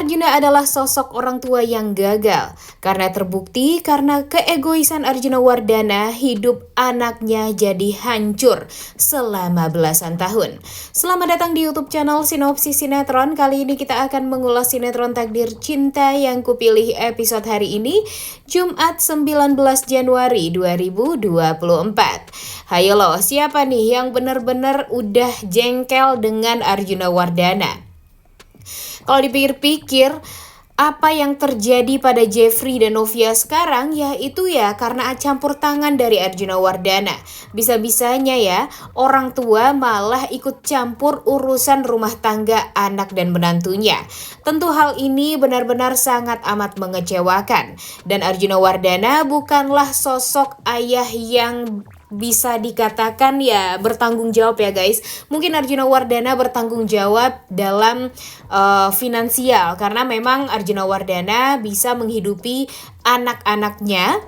Arjuna adalah sosok orang tua yang gagal karena terbukti karena keegoisan Arjuna Wardana hidup anaknya jadi hancur selama belasan tahun. Selamat datang di YouTube channel Sinopsis Sinetron. Kali ini kita akan mengulas sinetron Takdir Cinta yang kupilih episode hari ini, Jumat 19 Januari 2024. Hayo loh, siapa nih yang benar-benar udah jengkel dengan Arjuna Wardana? Kalau dipikir-pikir, apa yang terjadi pada Jeffrey dan Novia sekarang yaitu karena campur tangan dari Arjuna Wardana. Bisa-bisanya orang tua malah ikut campur urusan rumah tangga anak dan menantunya. Tentu hal ini benar-benar sangat amat mengecewakan. Dan Arjuna Wardana bukanlah sosok ayah yang bisa dikatakan bertanggung jawab guys. Mungkin Arjuna Wardana bertanggung jawab dalam finansial karena memang Arjuna Wardana bisa menghidupi anak-anaknya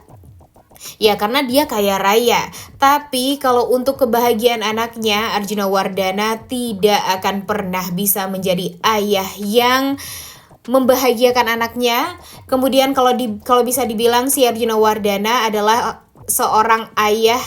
karena dia kaya raya. Tapi kalau untuk kebahagiaan anaknya, Arjuna Wardana tidak akan pernah bisa menjadi ayah yang membahagiakan anaknya. Kemudian kalau bisa dibilang si Arjuna Wardana adalah seorang ayah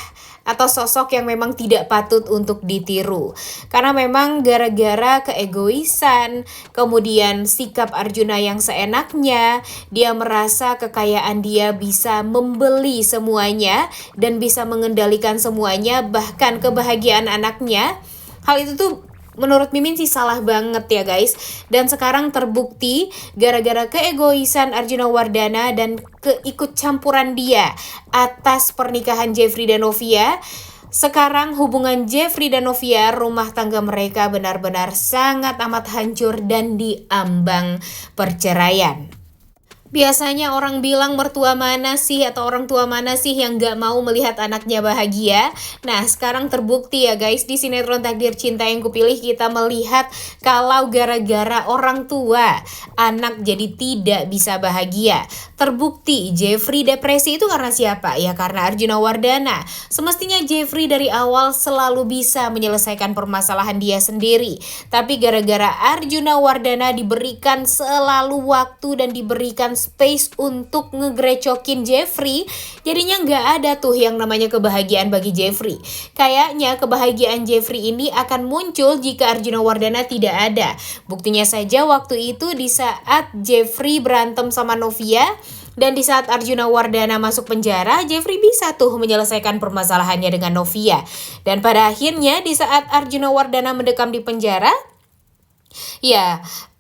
atau sosok yang memang tidak patut untuk ditiru. Karena memang gara-gara keegoisan, kemudian sikap Arjuna yang seenaknya, dia merasa kekayaan dia bisa membeli semuanya dan bisa mengendalikan semuanya, bahkan kebahagiaan anaknya. Hal itu tuh menurut Mimin sih salah banget guys. Dan sekarang terbukti gara-gara keegoisan Arjuna Wardana dan keikut campuran dia atas pernikahan Jeffrey dan Novia. Sekarang hubungan Jeffrey dan Novia, rumah tangga mereka benar-benar sangat amat hancur dan diambang perceraian. Biasanya orang bilang mertua mana sih atau orang tua mana sih yang gak mau melihat anaknya bahagia. Nah sekarang terbukti guys, di sinetron Takdir Cinta yang kupilih kita melihat kalau gara-gara orang tua anak jadi tidak bisa bahagia. Terbukti Jeffrey depresi itu karena siapa? Ya karena Arjuna Wardana. Semestinya Jeffrey dari awal selalu bisa menyelesaikan permasalahan dia sendiri. Tapi gara-gara Arjuna Wardana diberikan selalu waktu dan diberikan space untuk ngegrecokin Jeffrey, jadinya nggak ada tuh yang namanya kebahagiaan bagi Jeffrey. Kayaknya kebahagiaan Jeffrey ini akan muncul jika Arjuna Wardana tidak ada. Buktinya saja waktu itu di saat Jeffrey berantem sama Novia, dan di saat Arjuna Wardana masuk penjara, Jeffrey bisa tuh menyelesaikan permasalahannya dengan Novia. Dan pada akhirnya di saat Arjuna Wardana mendekam di penjara,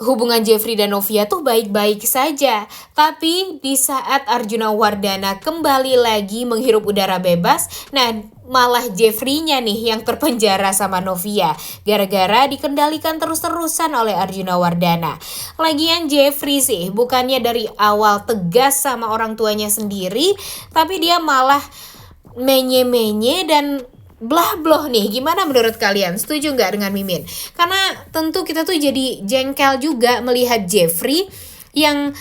hubungan Jeffrey dan Novia tuh baik-baik saja. Tapi di saat Arjuna Wardana kembali lagi menghirup udara bebas, malah Jeffrey-nya nih yang terpenjara sama Novia gara-gara dikendalikan terus-terusan oleh Arjuna Wardana. Lagian Jeffrey sih bukannya dari awal tegas sama orang tuanya sendiri, tapi dia malah menye-menye dan blah-bloh nih. Gimana menurut kalian? Setuju nggak dengan Mimin? Karena tentu kita tuh jadi jengkel juga melihat Jeffrey yang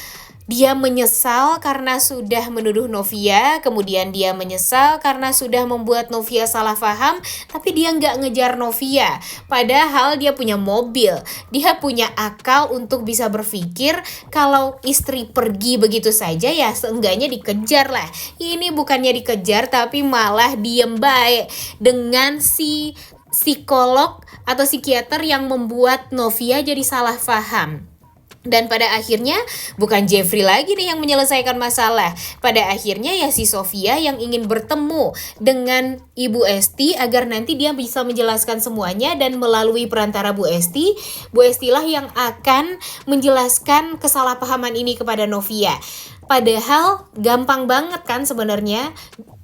dia menyesal karena sudah menuduh Novia, kemudian dia menyesal karena sudah membuat Novia salah paham, tapi dia nggak ngejar Novia. Padahal dia punya mobil, dia punya akal untuk bisa berpikir kalau istri pergi begitu saja seenggaknya dikejar lah. Ini bukannya dikejar tapi malah diem baik dengan si psikolog atau psikiater yang membuat Novia jadi salah paham. Dan pada akhirnya bukan Jeffrey lagi nih yang menyelesaikan masalah. Pada akhirnya si Sofia yang ingin bertemu dengan Ibu Esti agar nanti dia bisa menjelaskan semuanya, dan melalui perantara Bu Esti lah yang akan menjelaskan kesalahpahaman ini kepada Novia. Padahal gampang banget kan sebenarnya.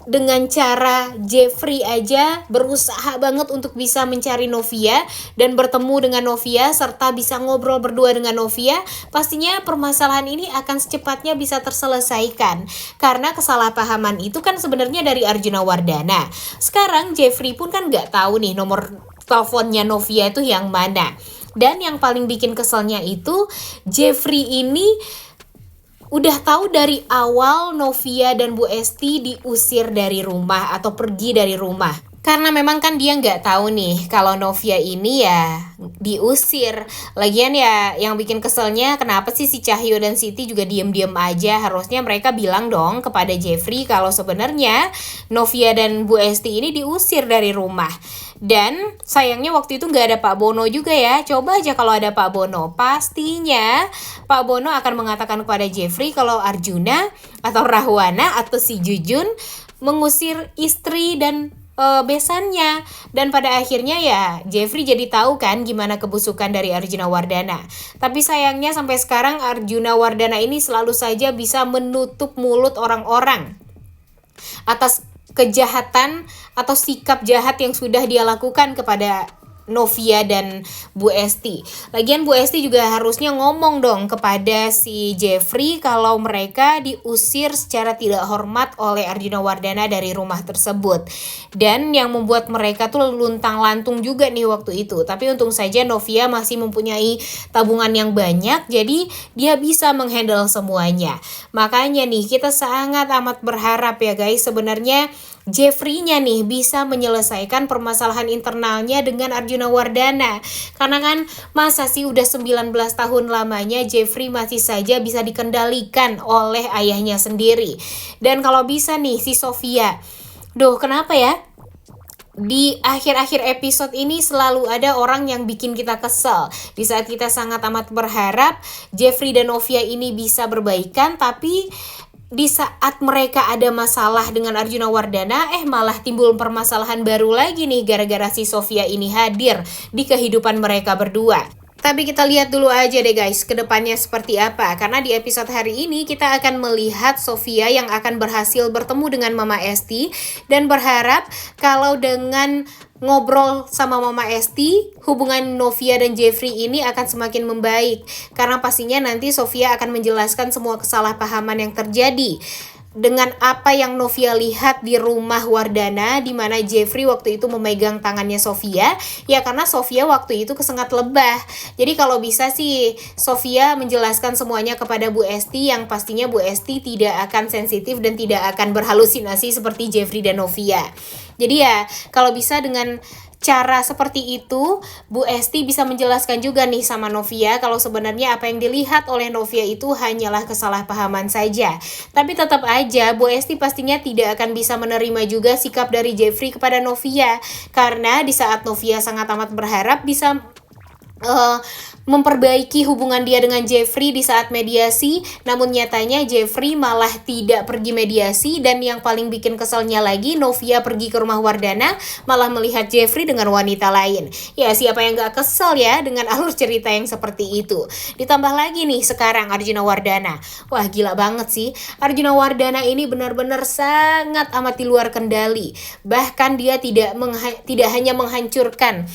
Dengan cara Jeffrey aja berusaha banget untuk bisa mencari Novia dan bertemu dengan Novia serta bisa ngobrol berdua dengan Novia, pastinya permasalahan ini akan secepatnya bisa terselesaikan. Karena kesalahpahaman itu kan sebenarnya dari Arjuna Wardana. Sekarang Jeffrey pun kan nggak tahu nih nomor teleponnya Novia itu yang mana. Dan yang paling bikin keselnya itu Jeffrey ini udah tahu dari awal Novia dan Bu Esti diusir dari rumah atau pergi dari rumah. Karena memang kan dia nggak tahu nih kalau Novia ini ya diusir. Lagian ya yang bikin keselnya kenapa sih si Cahyo dan Siti juga diem-diem aja. Harusnya mereka bilang dong kepada Jeffrey kalau sebenarnya Novia dan Bu Esti ini diusir dari rumah. Dan sayangnya waktu itu nggak ada Pak Bono juga ya. Coba aja kalau ada Pak Bono, pastinya Pak Bono akan mengatakan kepada Jeffrey kalau Arjuna atau Rahwana atau si Jujun mengusir istri dan besannya. Dan pada akhirnya ya Jeffrey jadi tahu kan gimana kebusukan dari Arjuna Wardana. Tapi sayangnya sampai sekarang Arjuna Wardana ini selalu saja bisa menutup mulut orang-orang atas kejahatan atau sikap jahat yang sudah dia lakukan kepada Novia dan Bu Esti. Lagian Bu Esti juga harusnya ngomong dong kepada si Jeffrey kalau mereka diusir secara tidak hormat oleh Arjuna Wardana dari rumah tersebut. Dan yang membuat mereka tuh luntang-lantung juga nih waktu itu. Tapi untung saja Novia masih mempunyai tabungan yang banyak, jadi dia bisa menghandle semuanya. Makanya nih kita sangat amat berharap ya guys, sebenarnya Jeffrey-nya nih bisa menyelesaikan permasalahan internalnya dengan Arjuna Wardana. Karena kan masa sih udah 19 tahun lamanya Jeffrey masih saja bisa dikendalikan oleh ayahnya sendiri. Dan kalau bisa nih si Sofia, kenapa ya? Di akhir-akhir episode ini selalu ada orang yang bikin kita kesel. Di saat kita sangat amat berharap Jeffrey dan Novia ini bisa berbaikan, tapi di saat mereka ada masalah dengan Arjuna Wardana, malah timbul permasalahan baru lagi nih gara-gara si Sofia ini hadir di kehidupan mereka berdua. Tapi kita lihat dulu aja deh guys, ke depannya seperti apa. Karena di episode hari ini kita akan melihat Sofia yang akan berhasil bertemu dengan Mama Esti. Dan berharap kalau dengan ngobrol sama Mama Esti, hubungan Novia dan Jeffrey ini akan semakin membaik. Karena pastinya nanti Sofia akan menjelaskan semua kesalahpahaman yang terjadi dengan apa yang Novia lihat di rumah Wardana, di mana Jeffrey waktu itu memegang tangannya Sofia, ya karena Sofia waktu itu kesengat lebah. Jadi kalau bisa sih Sofia menjelaskan semuanya kepada Bu Esti, yang pastinya Bu Esti tidak akan sensitif dan tidak akan berhalusinasi seperti Jeffrey dan Novia. Jadi ya kalau bisa dengan cara seperti itu, Bu Esti bisa menjelaskan juga nih sama Novia kalau sebenarnya apa yang dilihat oleh Novia itu hanyalah kesalahpahaman saja. Tapi tetap aja Bu Esti pastinya tidak akan bisa menerima juga sikap dari Jeffrey kepada Novia. Karena di saat Novia sangat amat berharap bisa memperbaiki hubungan dia dengan Jeffrey di saat mediasi, namun nyatanya Jeffrey malah tidak pergi mediasi. Dan yang paling bikin keselnya lagi, Novia pergi ke rumah Wardana malah melihat Jeffrey dengan wanita lain. Ya siapa yang gak kesel ya dengan alur cerita yang seperti itu. Ditambah lagi nih sekarang Arjuna Wardana, wah gila banget sih. Arjuna Wardana ini benar-benar sangat amat di luar kendali. Bahkan dia tidak hanya menghancurkan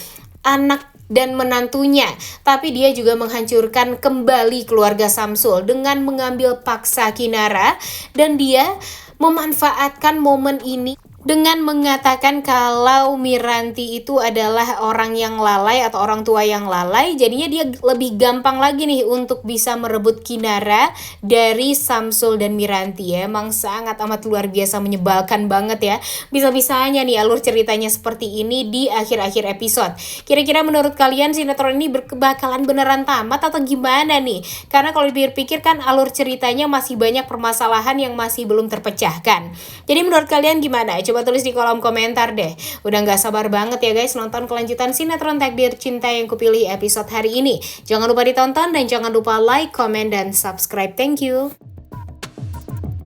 anak dan menantunya, tapi dia juga menghancurkan kembali keluarga Samsul dengan mengambil paksa Kinara. Dan dia memanfaatkan momen ini dengan mengatakan kalau Miranti itu adalah orang yang lalai atau orang tua yang lalai. Jadinya dia lebih gampang lagi nih untuk bisa merebut Kinara dari Samsul dan Miranti ya. Emang sangat amat luar biasa, menyebalkan banget ya. Bisa-bisanya nih alur ceritanya seperti ini di akhir-akhir episode. Kira-kira menurut kalian sinetron ini bakalan beneran tamat atau gimana nih? Karena kalau dipikir-pikir kan alur ceritanya masih banyak permasalahan yang masih belum terpecahkan. Jadi menurut kalian gimana? Coba tulis di kolom komentar deh. Udah gak sabar banget ya guys nonton kelanjutan sinetron Takdir Cinta yang kupilih episode hari ini. Jangan lupa ditonton dan jangan lupa like, comment, dan subscribe. Thank you.